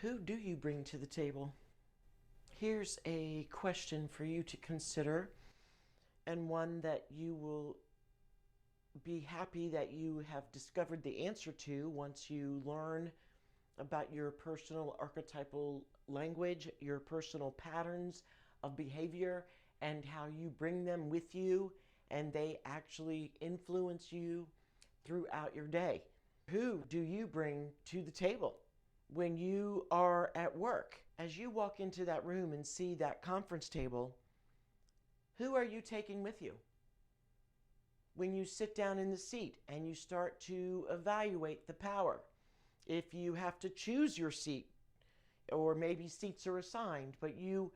Who do you bring to the table? Here's a question for you to consider, and one that you will be happy that you have discovered the answer to once you learn about your personal archetypal language, your personal patterns of behavior, and how you bring them with you and they actually influence you throughout your day. Who do you bring to the table? When you are at work, as you walk into that room and see that conference table, who are you taking with you? When you sit down in the seat and you start to evaluate the power, if you have to choose your seat, or maybe seats are assigned, but you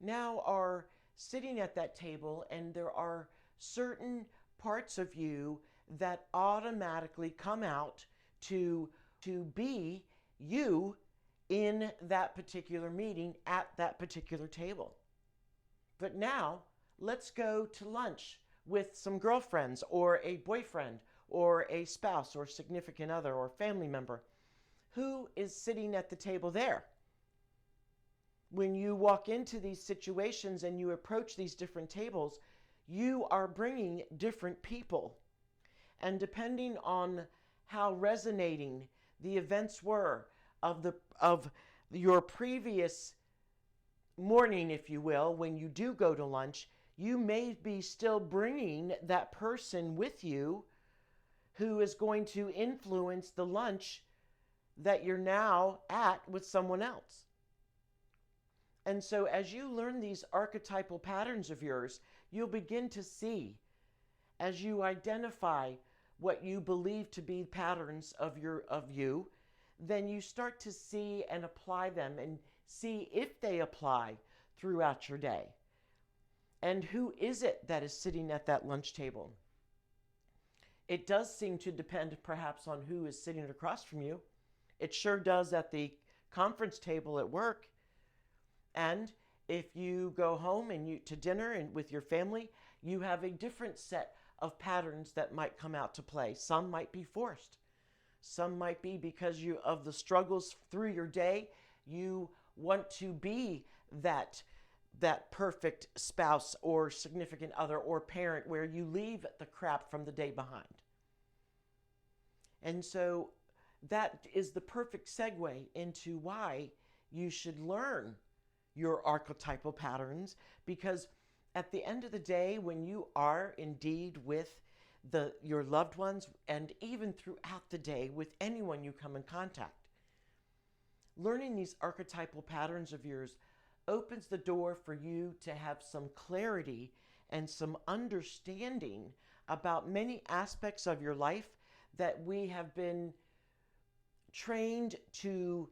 now are sitting at that table and there are certain parts of you that automatically come out to be you in that particular meeting at that particular table. But now let's go to lunch with some girlfriends or a boyfriend or a spouse or significant other or family member. Who is sitting at the table there? When you walk into these situations and you approach these different tables, you are bringing different people. And depending on how resonating the events were of your previous morning, if you will, when you do go to lunch, you may be still bringing that person with you who is going to influence the lunch that you're now at with someone else. And so as you learn these archetypal patterns of yours, you'll begin to see, as you identify what you believe to be patterns of you, then you start to see and apply them and see if they apply throughout your day. And who is it that is sitting at that lunch table? It does seem to depend perhaps on who is sitting across from you. It sure does at the conference table at work. And if you go home and to dinner and with your family, you have a different set of patterns that might come out to play. Some might be forced. Some might be because of the struggles through your day. You want to be that perfect spouse or significant other or parent where you leave the crap from the day behind. And so that is the perfect segue into why you should learn your archetypal patterns, because at the end of the day, when you are indeed with your loved ones and even throughout the day with anyone you come in contact, learning these archetypal patterns of yours opens the door for you to have some clarity and some understanding about many aspects of your life that we have been trained to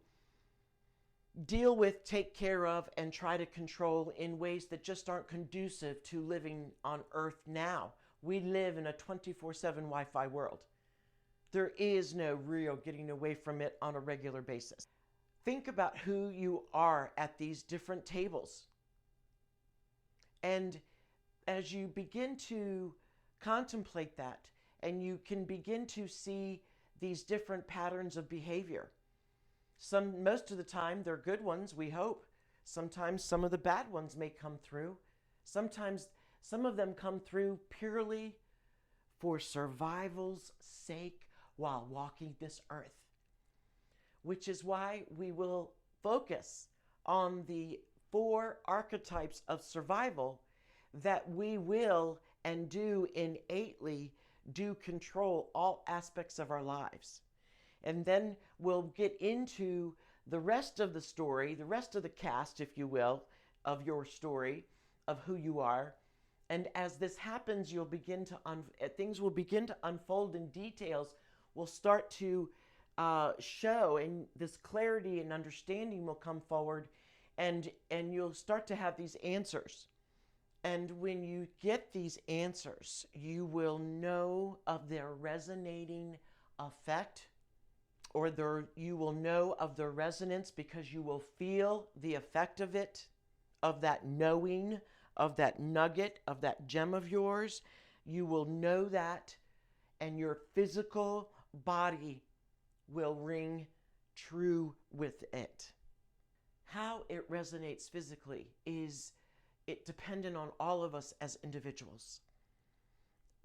deal with, take care of, and try to control in ways that just aren't conducive to living on Earth now. We live in a 24/7 Wi-Fi world. There is no real getting away from it on a regular basis. Think about who you are at these different tables. And as you begin to contemplate that, and you can begin to see these different patterns of behavior. Most of the time, they're good ones, we hope. Sometimes some of the bad ones may come through. Sometimes some of them come through purely for survival's sake while walking this earth. Which is why we will focus on the 4 archetypes of survival that we will and do innately do control all aspects of our lives. And then we'll get into the rest of the story, the rest of the cast, if you will, of your story, of who you are. And as this happens, you'll begin to things will begin to unfold, and details will start to show, and this clarity and understanding will come forward, and you'll start to have these answers. And when you get these answers, you will know of their resonating effect, or you will know of their resonance because you will feel the effect of it, of that knowing, of that nugget, of that gem of yours. You will know that, and your physical body will ring true with it. how it resonates physically is it dependent on all of us as individuals.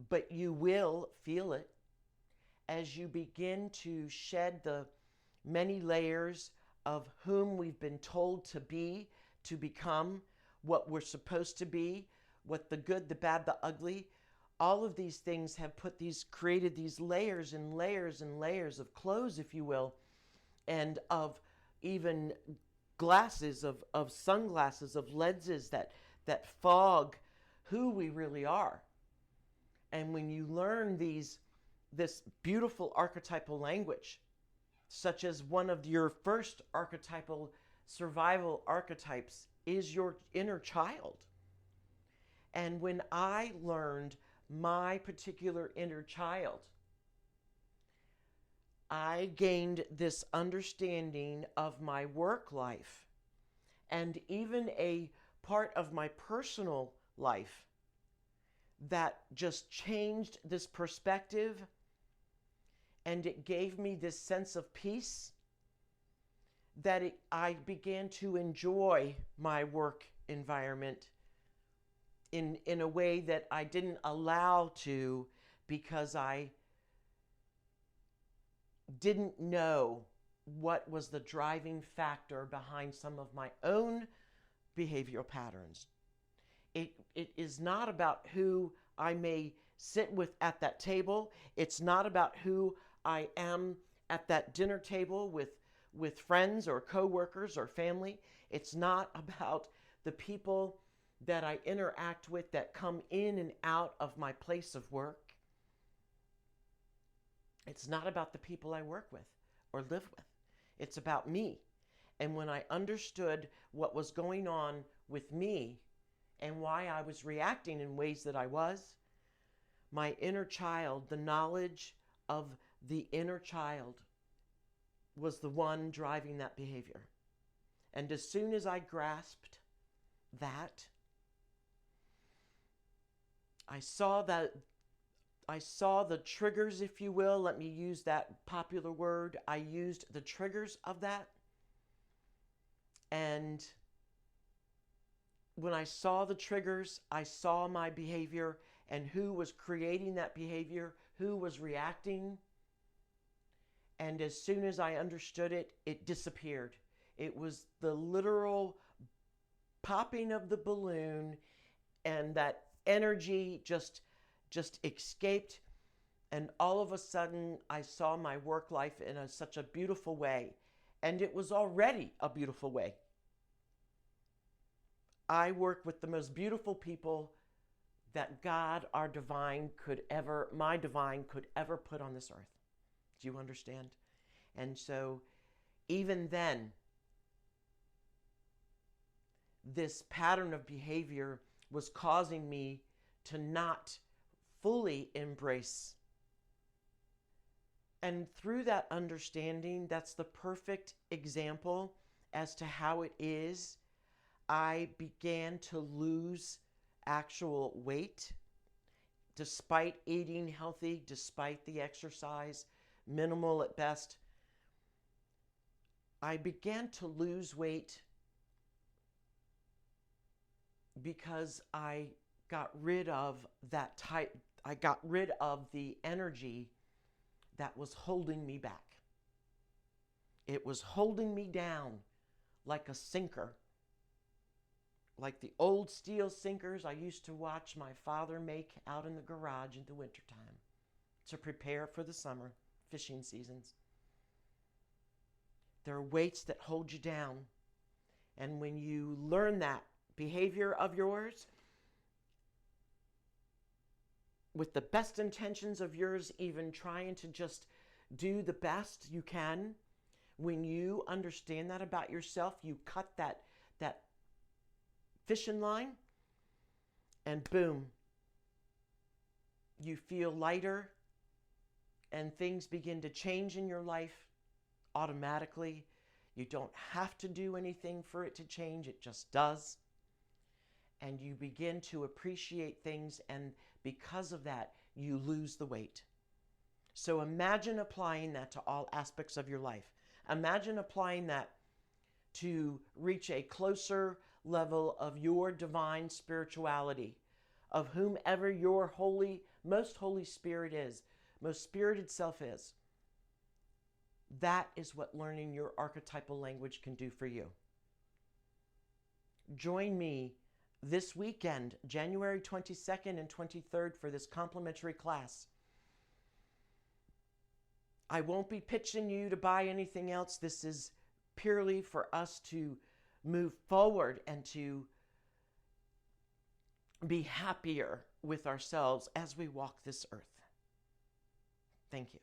But you will feel it as you begin to shed the many layers of whom we've been told to be, to become, what we're supposed to be, what the good, the bad, the ugly. All of these things have created these layers and layers and layers of clothes, if you will, and of even glasses, of sunglasses, of lenses that fog who we really are. And when you learn this beautiful archetypal language, such as one of your first archetypal survival archetypes is your inner child. And when I learned my particular inner child, I gained this understanding of my work life and even a part of my personal life that just changed this perspective, and it gave me this sense of peace that I began to enjoy my work environment in a way that I didn't allow to, because I didn't know what was the driving factor behind some of my own behavioral patterns. It is not about who I may sit with at that table. It's not about who I am at that dinner table with friends or coworkers or family. It's not about the people that I interact with that come in and out of my place of work. It's not about the people I work with or live with. It's about me. And when I understood what was going on with me and why I was reacting in ways that I was, my inner child, the knowledge of the inner child was the one driving that behavior. And as soon as I grasped that, I saw the triggers, if you will. Let me use that popular word. I used the triggers of that. And when I saw the triggers, I saw my behavior and who was creating that behavior, who was reacting. And as soon as I understood it, it disappeared. It was the literal popping of the balloon, and that energy just escaped. And all of a sudden, I saw my work life in such a beautiful way. And it was already a beautiful way. I work with the most beautiful people that God, my divine, could ever put on this earth. Do you understand? And so, even then, this pattern of behavior was causing me to not fully embrace. And through that understanding, that's the perfect example as to how it is. I began to lose actual weight, despite eating healthy, despite the exercise, minimal at best. I began to lose weight because I got rid of the energy that was holding me back. It was holding me down like a sinker, like the old steel sinkers I used to watch my father make out in the garage in the wintertime to prepare for the summer fishing seasons. There are weights that hold you down. And when you learn that behavior of yours, with the best intentions of yours, even trying to just do the best you can, when you understand that about yourself, you cut that fishing line, and boom, you feel lighter, and things begin to change in your life automatically. You don't have to do anything for it to change. It just does. And you begin to appreciate things, and because of that, you lose the weight. So imagine applying that to all aspects of your life. Imagine applying that to reach a closer level of your divine spirituality, of whomever your most Holy Spirit is, most spirited self is. That is what learning your archetypal language can do for you. Join me this weekend, January 22nd and 23rd, for this complimentary class. I won't be pitching you to buy anything else. This is purely for us to move forward and to be happier with ourselves as we walk this earth. Thank you.